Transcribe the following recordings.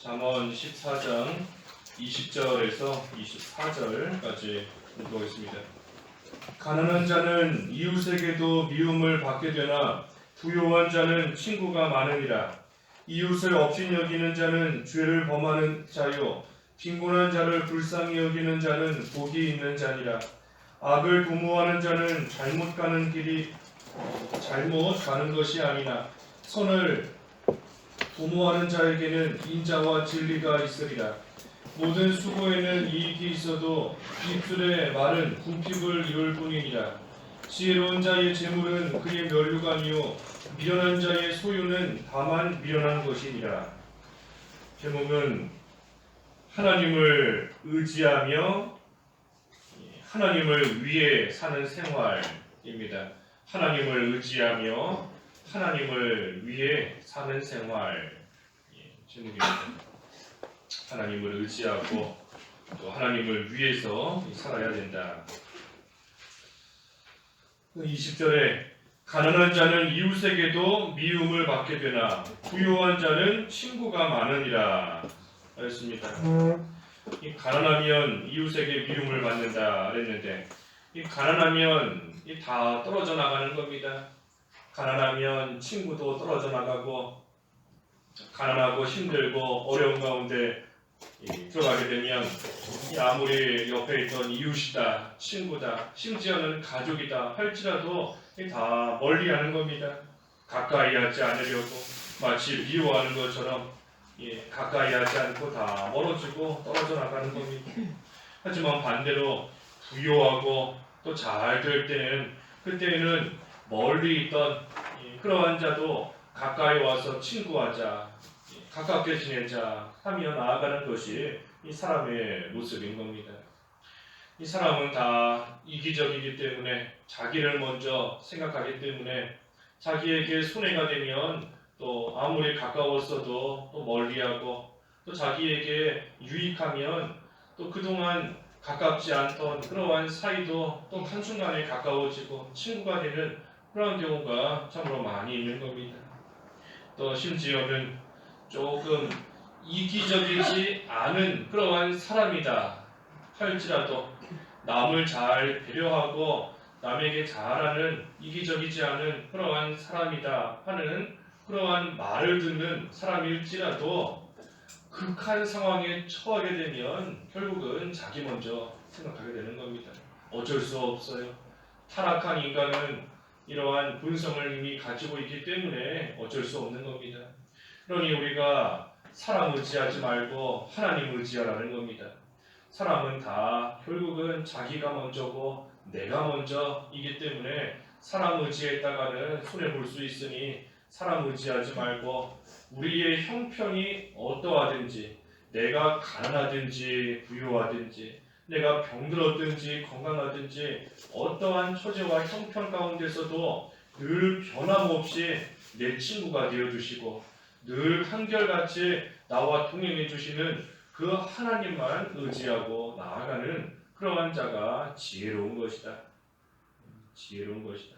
잠언 14장 20절에서 24절까지 읽어보겠습니다. 가난한 자는 이웃에게도 미움을 받게 되나 부요한 자는 친구가 많으니라. 이웃을 업신여기는 자는 죄를 범하는 자요 빈곤한 자를 불쌍히 여기는 자는 복이 있는 자니라. 악을 도모하는 자는 잘못 가는 것이 아니나 선을 도모하는 자에게는 인자와 진리가 있으리라. 모든 수고에는 이익이 있어도 입술의 말은 궁핍을 이룰 뿐이니라. 지혜로운 자의 재물은 그의 면류관이요 미련한 자의 소유는 다만 미련한 것이니라. 제목은 하나님을 의지하며 하나님을 위해 사는 생활입니다. 하나님을 의지하며 하나님을 위해 사는 생활 제목입니다. 하나님을 의지하고 또 하나님을 위해서 살아야 된다. 20절에 가난한 자는 이웃에게도 미움을 받게 되나 부요한 자는 친구가 많으니라 하였습니다. 이 가난하면 이웃에게 미움을 받는다 그랬는데 이 가난하면 다 떨어져 나가는 겁니다. 가난하면 친구도 떨어져 나가고 가난하고 힘들고 어려운 가운데 들어가게 되면 아무리 옆에 있던 이웃이다, 친구다, 심지어는 가족이다 할지라도 다 멀리하는 겁니다. 가까이 하지 않으려고 마치 미워하는 것처럼 가까이 하지 않고 다 멀어지고 떨어져 나가는 겁니다. 하지만 반대로 부요하고 또 잘 될 때는 그때는 멀리 있던 그러한 자도 가까이 와서 친구하자, 가깝게 지내자 하며 나아가는 것이 이 사람의 모습인 겁니다. 이 사람은 다 이기적이기 때문에 자기를 먼저 생각하기 때문에 자기에게 손해가 되면 또 아무리 가까웠어도 또 멀리하고 또 자기에게 유익하면 또 그동안 가깝지 않던 그러한 사이도 또 한순간에 가까워지고 친구가 되는 그런 경우가 참으로 많이 있는 겁니다. 또 심지어는 조금 이기적이지 않은 그러한 사람이다 할지라도 남을 잘 배려하고 남에게 잘하는 이기적이지 않은 그러한 사람이다 하는 그러한 말을 듣는 사람일지라도 극한 상황에 처하게 되면 결국은 자기 먼저 생각하게 되는 겁니다. 어쩔 수 없어요. 타락한 인간은 이러한 본성을 이미 가지고 있기 때문에 어쩔 수 없는 겁니다. 그러니 우리가 사람 의지하지 말고 하나님 의지하라는 겁니다. 사람은 다 결국은 자기가 먼저고 내가 먼저이기 때문에 사람 의지했다가는 손해볼 수 있으니 사람 의지하지 말고 우리의 형편이 어떠하든지 내가 가난하든지 부유하든지 내가 병들었든지 건강하든지 어떠한 처지와 형편 가운데서도 늘 변함없이 내 친구가 되어주시고 늘 한결같이 나와 동행해 주시는 그 하나님만 의지하고 나아가는 그러한 자가 지혜로운 것이다. 지혜로운 것이다.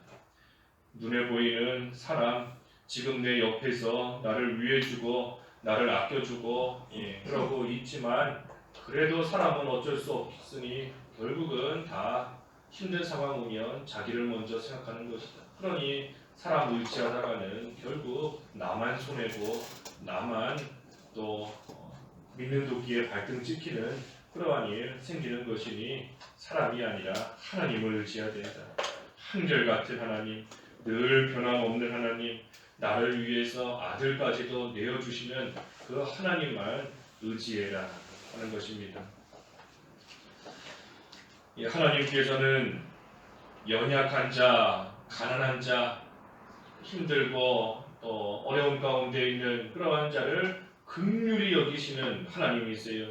눈에 보이는 사람, 지금 내 옆에서 나를 위해주고 나를 아껴주고 그러고 있지만 그래도 사람은 어쩔 수 없으니 결국은 다 힘든 상황 오면 자기를 먼저 생각하는 것이다. 그러니 사람 의지하다가는 결국 나만 손해고 나만 또 믿는 도끼에 발등 찍히는 그러한 일 생기는 것이니 사람이 아니라 하나님을 의지해야 된다. 한결같은 하나님, 늘 변함없는 하나님, 나를 위해서 아들까지도 내어주시는 그 하나님만 의지해라 하는 것입니다. 하나님께서는 연약한 자, 가난한 자, 힘들고 또 어려운 가운데 있는 그러한 자를 긍휼히 여기시는 하나님이세요.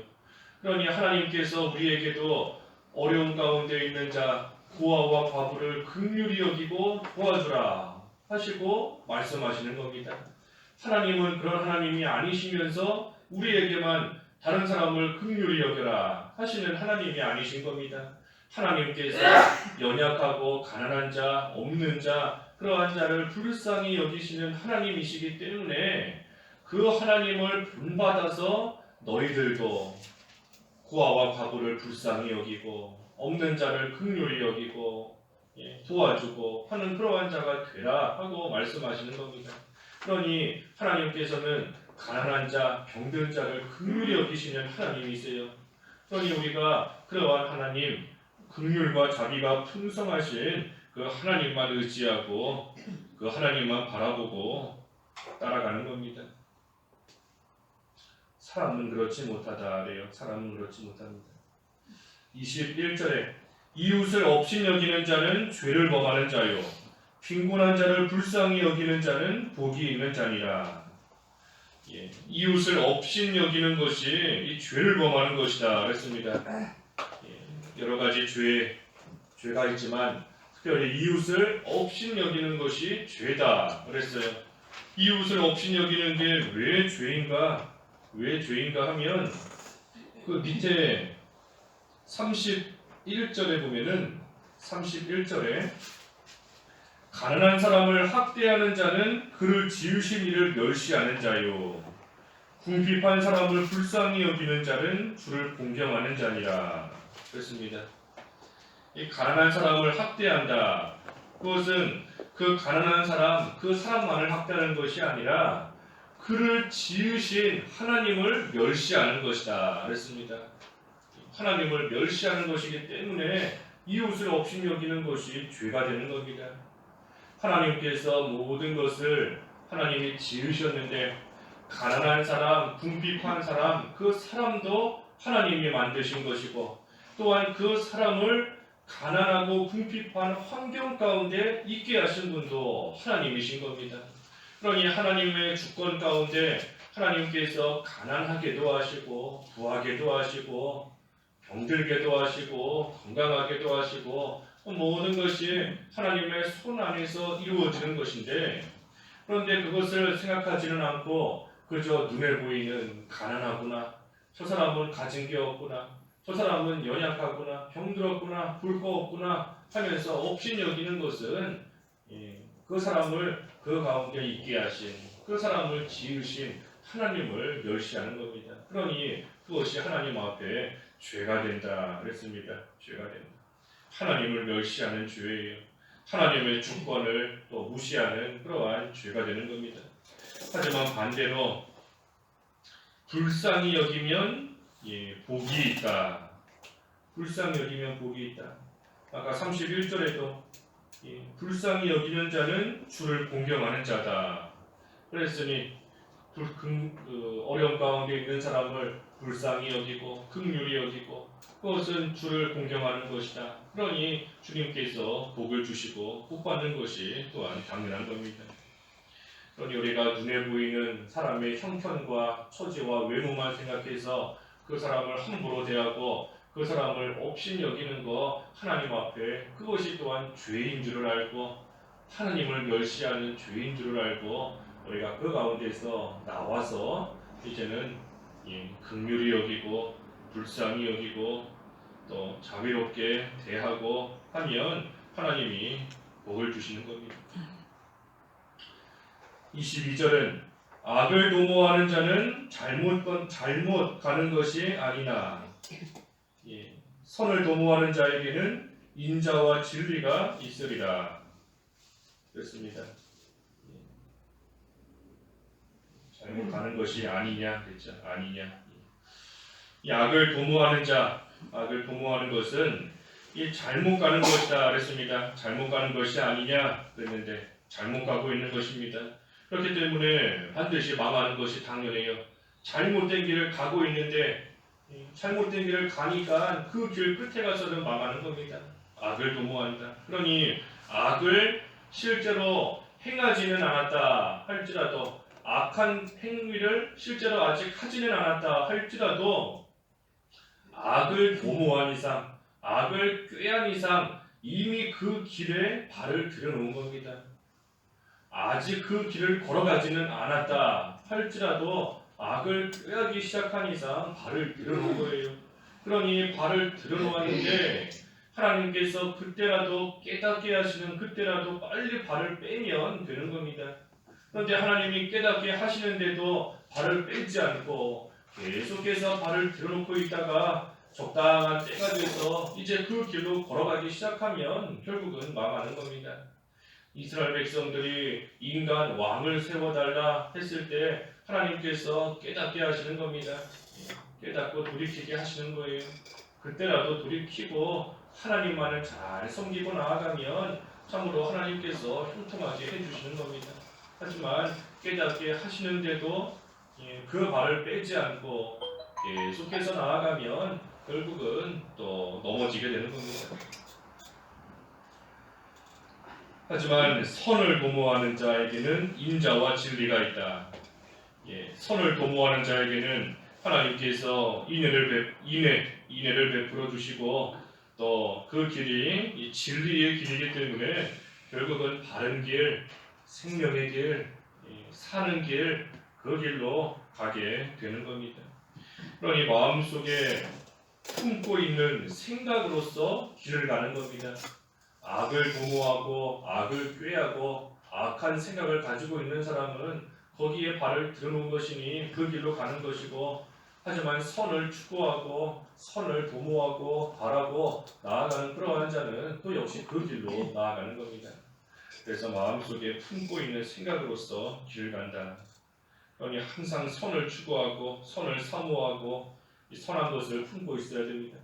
그러니 하나님께서 우리에게도 어려운 가운데 있는 자, 고아와 과부를 긍휼히 여기고 도와주라 하시고 말씀하시는 겁니다. 하나님은 그런 하나님이 아니시면서 우리에게만 다른 사람을 긍휼히 여겨라 하시는 하나님이 아니신 겁니다. 하나님께서 연약하고 가난한 자, 없는 자, 그러한 자를 불쌍히 여기시는 하나님이시기 때문에 그 하나님을 본받아서 너희들도 고아와 과부를 불쌍히 여기고 없는 자를 긍휼히 여기고 도와주고 하는 그러한 자가 되라 하고 말씀하시는 겁니다. 그러니 하나님께서는 가난한 자, 병든 자를 긍휼히 여기시는 하나님이세요. 그러니 우리가 그러한 하나님, 긍휼과 자비가 풍성하신 그 하나님만 의지하고 그 하나님만 바라보고 따라가는 겁니다. 사람은 그렇지 못하다래요. 사람은 그렇지 못합니다. 21절에 이웃을 업신 여기는 자는 죄를 범하는 자요 빈곤한 자를 불쌍히 여기는 자는 복이 있는 자니라. 이웃을 업신 여기는 것이 이 죄를 범하는 것이다 그랬습니다. 여러 가지 죄가 있지만 특별히 이웃을 업신 여기는 것이 죄다 그랬어요. 이웃을 업신 여기는 게 왜 죄인가? 왜 죄인가 하면 그 밑에 31절에 보면은 31절에 가난한 사람을 학대하는 자는 그를 지으신 이를 멸시하는 자요 궁핍한 사람을 불쌍히 여기는 자는 주를 공경하는 자니라 그렇습니다. 이 가난한 사람을 학대한다. 그것은 그 가난한 사람, 그 사람만을 학대하는 것이 아니라 그를 지으신 하나님을 멸시하는 것이다 그랬습니다. 하나님을 멸시하는 것이기 때문에 이웃을 업신 여기는 것이 죄가 되는 겁니다. 하나님께서 모든 것을 하나님이 지으셨는데 가난한 사람, 궁핍한 사람, 그 사람도 하나님이 만드신 것이고 또한 그 사람을 가난하고 궁핍한 환경 가운데 있게 하신 분도 하나님이신 겁니다. 그러니 하나님의 주권 가운데 하나님께서 가난하게도 하시고 부하게도 하시고 병들게도 하시고 건강하게도 하시고 모든 것이 하나님의 손 안에서 이루어지는 것인데 그런데 그것을 생각하지는 않고 그저 눈에 보이는 가난하구나 저 사람은 가진 게 없구나 저 사람은 연약하구나 병들었구나 볼 거 없구나 하면서 업신 여기는 것은 그 사람을 그 가운데 있게 하신 그 사람을 지으신 하나님을 멸시하는 겁니다. 그러니 그것이 하나님 앞에 죄가 된다 그랬습니다. 죄가 된다. 하나님을 멸시하는 죄예요. 하나님의 주권을 또 무시하는 그러한 죄가 되는 겁니다. 하지만 반대로 불쌍히 여기면 복이 있다. 불쌍히 여기면 복이 있다. 아까 31절에도 불쌍히 여기는 자는 주를 공경하는 자다. 그랬으니 어려움 가운데 있는 사람을 불쌍히 여기고 긍휼히 여기고 그것은 주를 공경하는 것이다. 그러니 주님께서 복을 주시고 복 받는 것이 또한 당연한 겁니다. 그러니 우리가 눈에 보이는 사람의 형편과 처지와 외모만 생각해서 그 사람을 함부로 대하고 그 사람을 업신 여기는 거 하나님 앞에 그것이 또한 죄인 줄을 알고 하나님을 멸시하는 죄인 줄을 알고 우리가 그 가운데서 나와서 이제는 긍휼히 여기고 불쌍히 여기고 또 자비롭게 대하고 하면 하나님이 복을 주시는 겁니다. 22절은 악을 도모하는 자는 잘못 가는 것이 아니나 선을 도모하는 자에게는 인자와 진리가 있으리라. 그렇습니다. 잘못 가는 것이 아니냐 그랬죠. 아니냐. 이 악을 도모하는 것은 이 잘못 가는 것이다 그랬습니다. 잘못 가는 것이 아니냐 그랬는데 잘못 가고 있는 것입니다. 그렇기 때문에 반드시 망하는 것이 당연해요. 잘못된 길을 가고 있는데 잘못된 길을 가니까 그 길 끝에 가서는 망하는 겁니다. 악을 도모한다. 그러니 악을 실제로 행하지는 않았다 할지라도 악한 행위를 실제로 아직 하지는 않았다 할지라도 악을 도모한 이상, 악을 꾀한 이상 이미 그 길에 발을 들여놓은 겁니다. 아직 그 길을 걸어가지는 않았다 할지라도 악을 꾀하기 시작한 이상 발을 들여놓은 거예요. 그러니 발을 들여놓았는데 하나님께서 그때라도 깨닫게 하시는 그때라도 빨리 발을 빼면 되는 겁니다. 그런데 하나님이 깨닫게 하시는데도 발을 빼지 않고 계속해서 발을 들어놓고 있다가 적당한 때가 돼서 이제 그 길로 걸어가기 시작하면 결국은 망하는 겁니다. 이스라엘 백성들이 인간 왕을 세워달라 했을 때 하나님께서 깨닫게 하시는 겁니다. 깨닫고 돌이키게 하시는 거예요. 그때라도 돌이키고 하나님만을 잘 섬기고 나아가면 참으로 하나님께서 형통하게 해주시는 겁니다. 하지만 깨닫게 하시는데도 그 발을 빼지 않고 계속해서 나아가면 결국은 또 넘어지게 되는 겁니다. 하지만 선을 도모하는 자에게는 인자와 진리가 있다. 선을 도모하는 자에게는 하나님께서 인애를 베풀어 주시고 또 그 길이 이 진리의 길이기 때문에 결국은 바른 길, 생명의 길, 사는 길, 그 길로 가게 되는 겁니다. 그러니 마음속에 품고 있는 생각으로서 길을 가는 겁니다. 악을 도모하고 악을 꾀하고 악한 생각을 가지고 있는 사람은 거기에 발을 들어놓은 것이니 그 길로 가는 것이고, 하지만 선을 추구하고 선을 도모하고 바라고 나아가는 그러한 자는 또 역시 그 길로 나아가는 겁니다. 그래서 마음속에 품고 있는 생각으로서 길을 간다. 그러니 항상 선을 추구하고 선을 사모하고 이 선한 것을 품고 있어야 됩니다.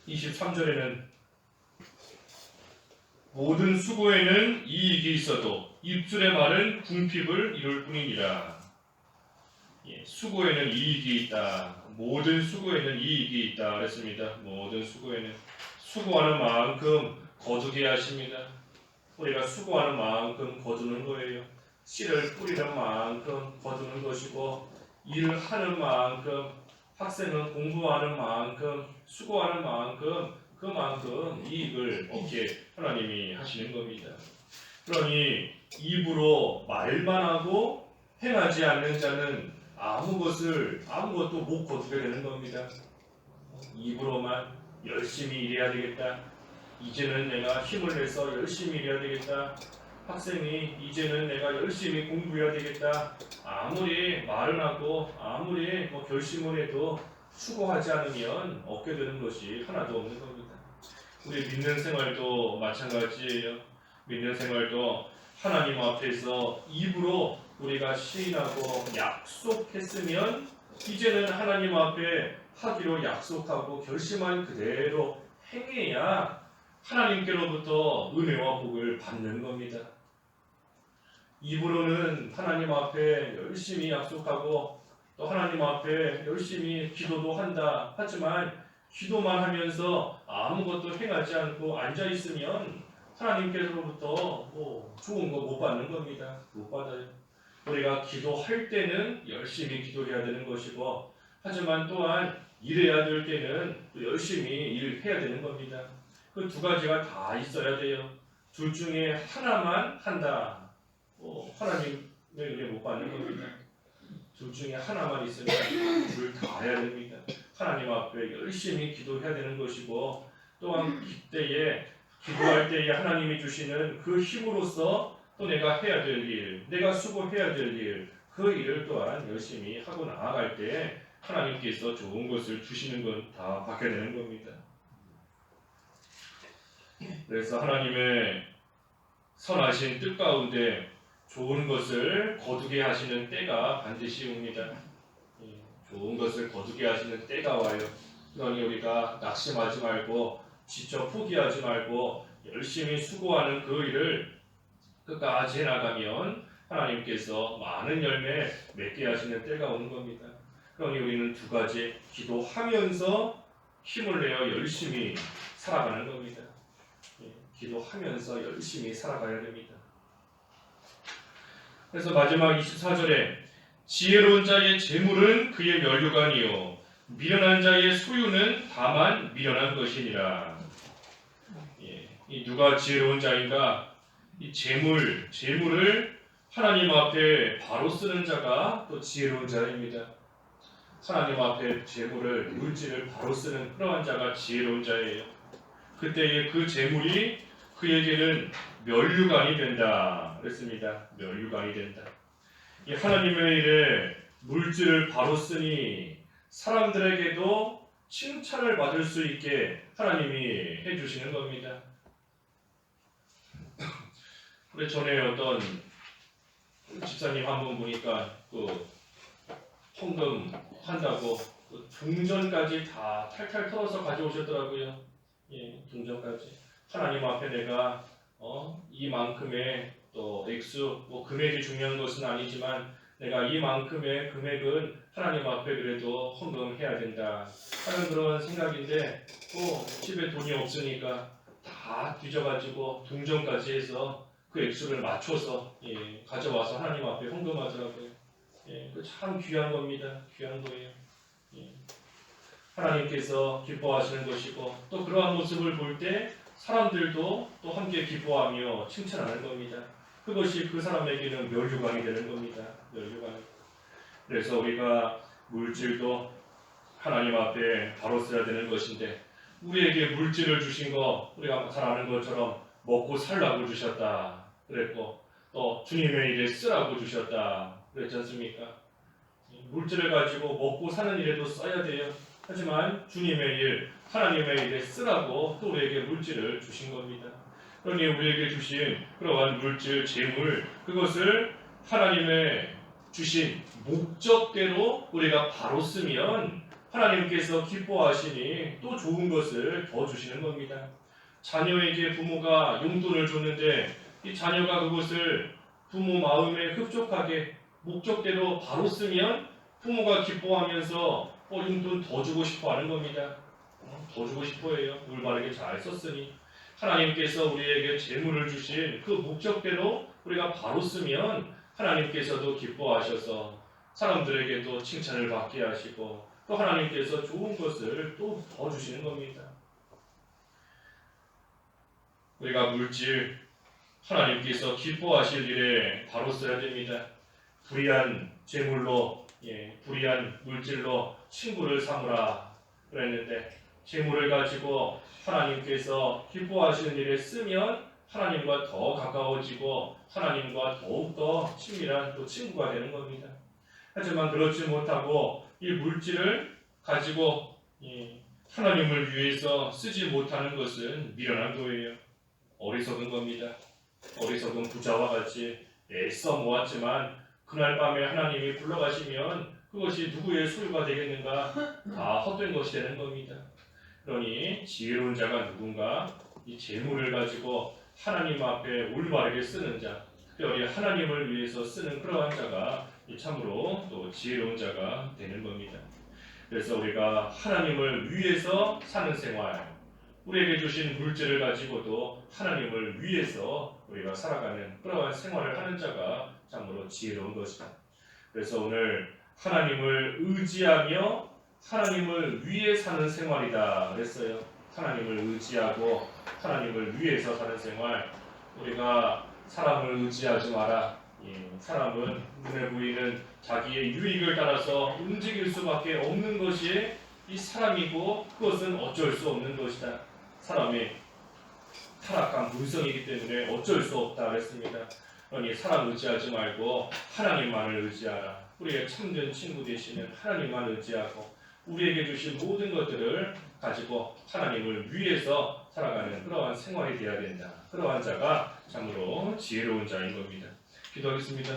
23절에는 모든 수고에는 이익이 있어도 입술의 말은 궁핍을 이룰 뿐이니라. 수고에는 이익이 있다. 모든 수고에는 이익이 있다 그랬습니다. 모든 수고에는 수고하는 만큼 거두게 하십니다. 우리가 수고하는 만큼 거두는 거예요. 씨를 뿌리는 만큼 거두는 것이고, 일을 하는 만큼, 학생은 공부하는 만큼, 수고하는 만큼 그만큼 이익을 얻게 하나님이 하시는 겁니다. 그러니 입으로 말만 하고 행하지 않는 자는 아무것도 못 거두게 되는 겁니다. 입으로만 열심히 일해야 되겠다. 이제는 내가 힘을 내서 열심히 일해야 되겠다. 학생이 이제는 내가 열심히 공부해야 되겠다. 아무리 말을 하고 아무리 결심을 해도 수고하지 않으면 얻게 되는 것이 하나도 없는 겁니다. 우리 믿는 생활도 마찬가지예요. 믿는 생활도 하나님 앞에서 입으로 우리가 시인하고 약속했으면 이제는 하나님 앞에 하기로 약속하고 결심한 그대로 행해야 하나님께로부터 은혜와 복을 받는 겁니다. 입으로는 하나님 앞에 열심히 약속하고 또 하나님 앞에 열심히 기도도 한다. 하지만 기도만 하면서 아무것도 행하지 않고 앉아있으면 하나님께로부터 좋은 거 못 받는 겁니다. 못 받아요. 우리가 기도할 때는 열심히 기도해야 되는 것이고, 하지만 또한 일해야 될 때는 또 열심히 일해야 되는 겁니다. 그 두 가지가 다 있어야 돼요. 둘 중에 하나만 한다. 하나님의 은혜 못 받는 겁니다. 둘 중에 하나만 있으면 둘 다 해야 됩니다. 하나님 앞에 열심히 기도해야 되는 것이고, 또한 기도할 때에 하나님이 주시는 그 힘으로써 또 내가 해야 될 일, 내가 수고해야 될 일, 그 일을 또한 열심히 하고 나아갈 때 하나님께서 좋은 것을 주시는 건 다 받게 되는 겁니다. 그래서 하나님의 선하신 뜻 가운데 좋은 것을 거두게 하시는 때가 반드시 옵니다. 좋은 것을 거두게 하시는 때가 와요. 그러니 우리가 낙심하지 말고 지쳐 포기하지 말고 열심히 수고하는 그 일을 끝까지 해나가면 하나님께서 많은 열매 맺게 하시는 때가 오는 겁니다. 그러니 우리는 두 가지, 기도하면서 힘을 내어 열심히 살아가는 겁니다. 기도하면서 열심히 살아가야 됩니다. 그래서 마지막 24절에 지혜로운 자의 재물은 그의 면류관이요 미련한 자의 소유는 다만 미련한 것이니라. 이 누가 지혜로운 자인가? 이 재물을 하나님 앞에 바로 쓰는 자가 또 지혜로운 자입니다. 하나님 앞에 재물을, 물질을 바로 쓰는 그러한 자가 지혜로운 자예요. 그때에 그 재물이 그에게는 면류관이 된다 그랬습니다. 면류관이 된다. 이 하나님의 일에 물질을 바로 쓰니 사람들에게도 칭찬을 받을 수 있게 하나님이 해주시는 겁니다. 그래 전에 어떤 집사님 한 분 보니까 그 헌금 한다고 그 동전까지 다 탈탈 털어서 가져오셨더라고요. 예, 동전까지. 하나님 앞에 내가 이만큼의 또 액수, 뭐 금액이 중요한 것은 아니지만 내가 이만큼의 금액은 하나님 앞에 그래도 헌금해야 된다 하는 그런 생각인데 집에 돈이 없으니까 다 뒤져가지고 동전까지 해서 그 액수를 맞춰서 가져와서 하나님 앞에 헌금하더라고요. 참 귀한 겁니다. 귀한 거예요. 하나님께서 기뻐하시는 것이고 또 그러한 모습을 볼 때 사람들도 또 함께 기뻐하며 칭찬하는 겁니다. 그것이 그 사람에게는 멸류관이 되는 겁니다. 멸류관. 그래서 우리가 물질도 하나님 앞에 바로 써야 되는 것인데 우리에게 물질을 주신 거 우리가 잘 아는 것처럼 먹고 살라고 주셨다 그랬고 또 주님의 일에 쓰라고 주셨다 그랬지 않습니까? 물질을 가지고 먹고 사는 일에도 써야 돼요. 하지만 주님의 일, 하나님의 일에 쓰라고 또 우리에게 물질을 주신 겁니다. 그러니 우리에게 주신 그러한 물질, 재물 그것을 하나님의 주신 목적대로 우리가 바로 쓰면 하나님께서 기뻐하시니 또 좋은 것을 더 주시는 겁니다. 자녀에게 부모가 용돈을 줬는데 이 자녀가 그것을 부모 마음에 흡족하게 목적대로 바로 쓰면 부모가 기뻐하면서 용돈 더 주고 싶어 하는 겁니다. 더 주고 싶어 해요. 올바르게 잘 썼으니. 하나님께서 우리에게 재물을 주신 그 목적대로 우리가 바로 쓰면 하나님께서도 기뻐하셔서 사람들에게도 칭찬을 받게 하시고 또 하나님께서 좋은 것을 또 더 주시는 겁니다. 우리가 물질, 하나님께서 기뻐하실 일에 바로 써야 됩니다. 불의한 재물로, 불의한 물질로 친구를 삼으라 그랬는데 재물을 가지고 하나님께서 기뻐하시는 일에 쓰면 하나님과 더 가까워지고 하나님과 더욱더 친밀한 또 친구가 되는 겁니다. 하지만 그렇지 못하고 이 물질을 가지고 하나님을 위해서 쓰지 못하는 것은 미련한 거예요. 어리석은 겁니다. 어리석은 부자와 같이 애써 모았지만 그날 밤에 하나님이 불러가시면 그것이 누구의 소유가 되겠는가? 다 헛된 것이 되는 겁니다. 그러니 지혜로운 자가 누군가? 이 재물을 가지고 하나님 앞에 올바르게 쓰는 자, 특별히 하나님을 위해서 쓰는 그러한 자가 참으로 또 지혜로운 자가 되는 겁니다. 그래서 우리가 하나님을 위해서 사는 생활, 우리에게 주신 물질을 가지고도 하나님을 위해서 우리가 살아가는 그러한 생활을 하는 자가 참으로 지혜로운 것이다. 그래서 오늘 하나님을 의지하며 하나님을 위해 사는 생활이다 그랬어요. 하나님을 의지하고 하나님을 위해서 사는 생활. 우리가 사람을 의지하지 마라. 사람은 눈에 보이는 자기의 유익을 따라서 움직일 수밖에 없는 것이 이 사람이고 그것은 어쩔 수 없는 것이다. 사람의 타락한 본성이기 때문에 어쩔 수 없다 그랬습니다. 그러니 사람 의지하지 말고 하나님만을 의지하라. 우리의 참된 친구 되시는 하나님만 의지하고 우리에게 주신 모든 것들을 가지고 하나님을 위해서 살아가는 그러한 생활이 되어야 된다. 그러한 자가 참으로 지혜로운 자인 겁니다. 기도하겠습니다.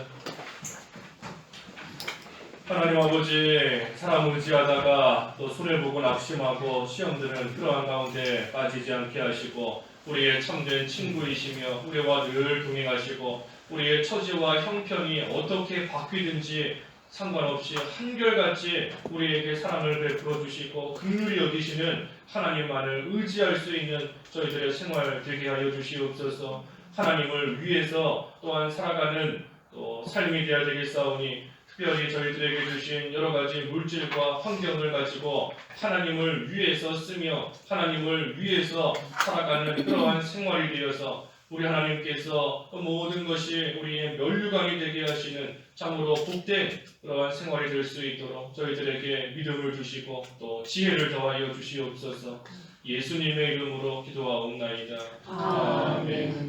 하나님 아버지, 사람 의지하다가 또 손해보고 낙심하고 시험드는 그러한 가운데 빠지지 않게 하시고 우리의 참된 친구이시며 우리와 늘 동행하시고 우리의 처지와 형편이 어떻게 바뀌든지 상관없이 한결같이 우리에게 사랑을 베풀어 주시고 긍휼히 여기시는 하나님만을 의지할 수 있는 저희들의 생활 되게 하여 주시옵소서. 하나님을 위해서 또한 살아가는 또 삶이 되어야 되겠사오니 특별히 저희들에게 주신 여러 가지 물질과 환경을 가지고 하나님을 위해서 쓰며 하나님을 위해서 살아가는 그러한 생활이 되어서 우리 하나님께서 모든 것이 우리의 면류관이 되게 하시는 참으로 복된 그러한 생활이 될 수 있도록 저희들에게 믿음을 주시고 또 지혜를 더하여 주시옵소서. 예수님의 이름으로 기도하옵나이다. 아멘.